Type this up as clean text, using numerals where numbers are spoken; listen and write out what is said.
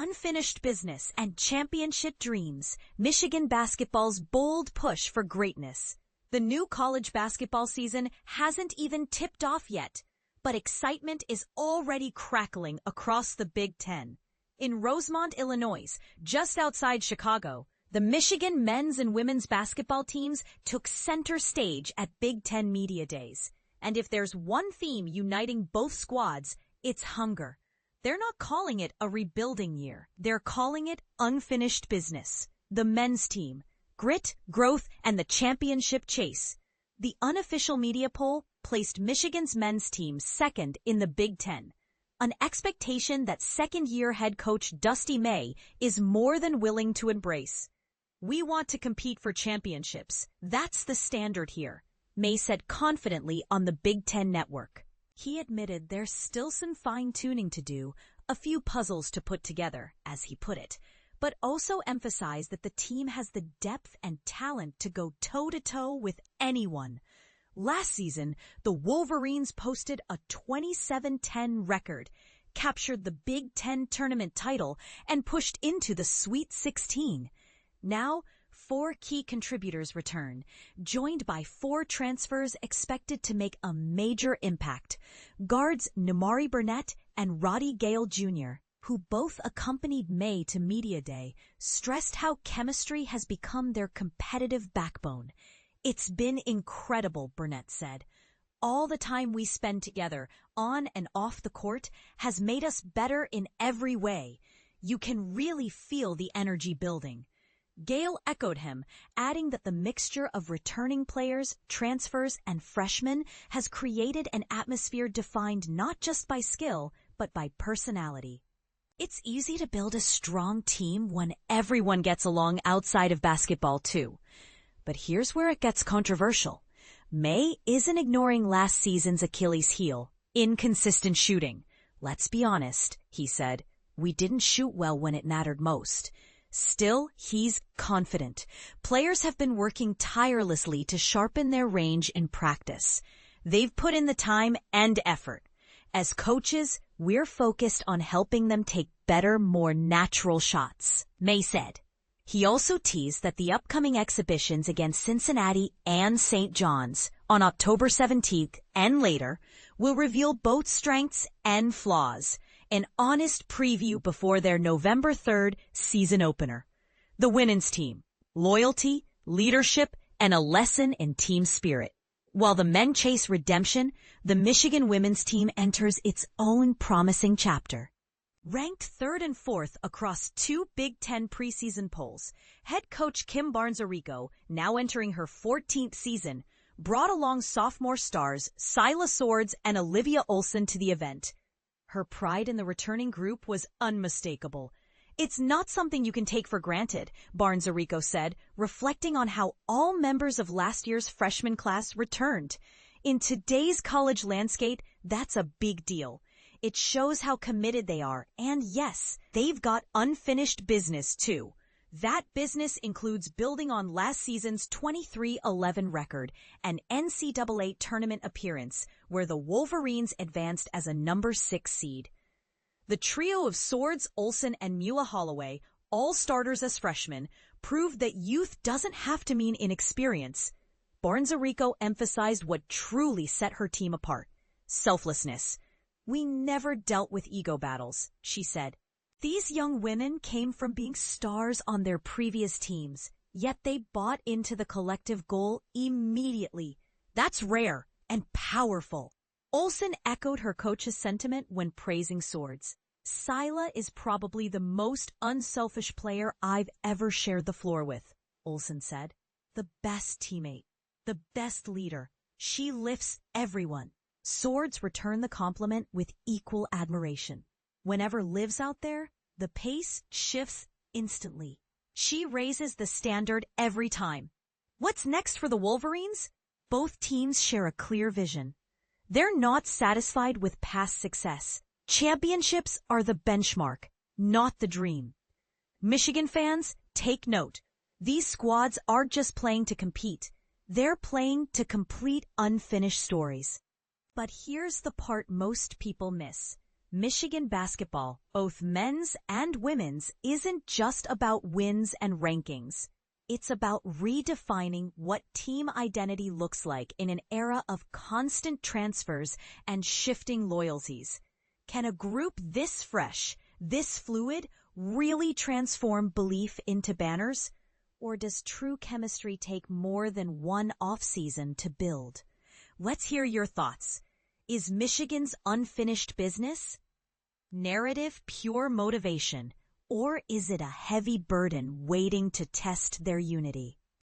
unfinished business and championship dreams, Michigan basketball's bold push for greatness. The new college basketball season hasn't even tipped off yet, but excitement is already crackling across the Big Ten. In Rosemont, Illinois, just outside Chicago, the Michigan men's and women's basketball teams took center stage at Big Ten Media Days. And if there's one theme uniting both squads, it's hunger. They're not calling it a rebuilding year. They're calling it unfinished business. The men's team, grit, growth, and the championship chase. The unofficial media poll placed Michigan's men's team second in the Big Ten, an expectation that second-year head coach Dusty May is more than willing to embrace. "We want to compete for championships. That's the standard here," May said confidently on the Big Ten network. He admitted there's still some fine-tuning to do, a few puzzles to put together, as he put it, but also emphasized that the team has the depth and talent to go toe-to-toe with anyone. Last season, the Wolverines posted a 27-10 record, captured the Big Ten tournament title, and pushed into the Sweet 16. Now, 4 key contributors return, joined by 4 transfers expected to make a major impact. Guards Nimari Burnett and Roddy Gayle Jr., who both accompanied May to Media Day, stressed how chemistry has become their competitive backbone. "It's been incredible," Burnett said. "All the time we spend together, on and off the court, has made us better in every way. You can really feel the energy building." Gayle echoed him, adding that the mixture of returning players, transfers, and freshmen has created an atmosphere defined not just by skill, but by personality. It's easy to build a strong team when everyone gets along outside of basketball too. But here's where it gets controversial. May isn't ignoring last season's Achilles heel, inconsistent shooting. "Let's be honest," he said. "We didn't shoot well when it mattered most." Still, he's confident. Players have been working tirelessly to sharpen their range in practice. They've put in the time and effort. As coaches, we're focused on helping them take better, more natural shots, May said. He also teased that the upcoming exhibitions against Cincinnati and St. John's on October 17th and later will reveal both strengths and flaws, an honest preview before their November 3rd season opener. The women's team, loyalty, leadership, and a lesson in team spirit. While the men chase redemption, the Michigan women's team enters its own promising chapter. Ranked 3rd and 4th across 2 Big Ten preseason polls, head coach Kim Barnes Arico, now entering her 14th season, brought along sophomore stars Syla Swords and Olivia Olson to the event. Her pride in the returning group was unmistakable. "It's not something you can take for granted," Barnes Arico said, reflecting on how all members of last year's freshman class returned. "In today's college landscape, that's a big deal. It shows how committed they are, and yes, they've got unfinished business too. That business includes building on last season's 23-11 record, an NCAA tournament appearance, where the Wolverines advanced as a number 6 seed. The trio of Swords, Olson, and Mula Holloway, all starters as freshmen, proved that youth doesn't have to mean inexperience. Barnes Arico emphasized what truly set her team apart: selflessness. "We never dealt with ego battles," she said. "These young women came from being stars on their previous teams, yet they bought into the collective goal immediately. That's rare and powerful." Olson echoed her coach's sentiment when praising Swords. "Syla is probably the most unselfish player I've ever shared the floor with," Olson said. "The best teammate, the best leader. She lifts everyone." Swords returned the compliment with equal admiration. "Whenever Liv's out there, the pace shifts instantly. She raises the standard every time." What's next for the Wolverines? Both teams share a clear vision. They're not satisfied with past success. Championships are the benchmark, not the dream. Michigan fans, take note. These squads aren't just playing to compete. They're playing to complete unfinished stories. But here's the part most people miss. Michigan basketball, both men's and women's, isn't just about wins and rankings. It's about redefining what team identity looks like in an era of constant transfers and shifting loyalties. Can a group this fresh, this fluid, really transform belief into banners? Or does true chemistry take more than one offseason to build? Let's hear your thoughts. Is Michigan's unfinished business? Narrative pure motivation, or is it a heavy burden waiting to test their unity?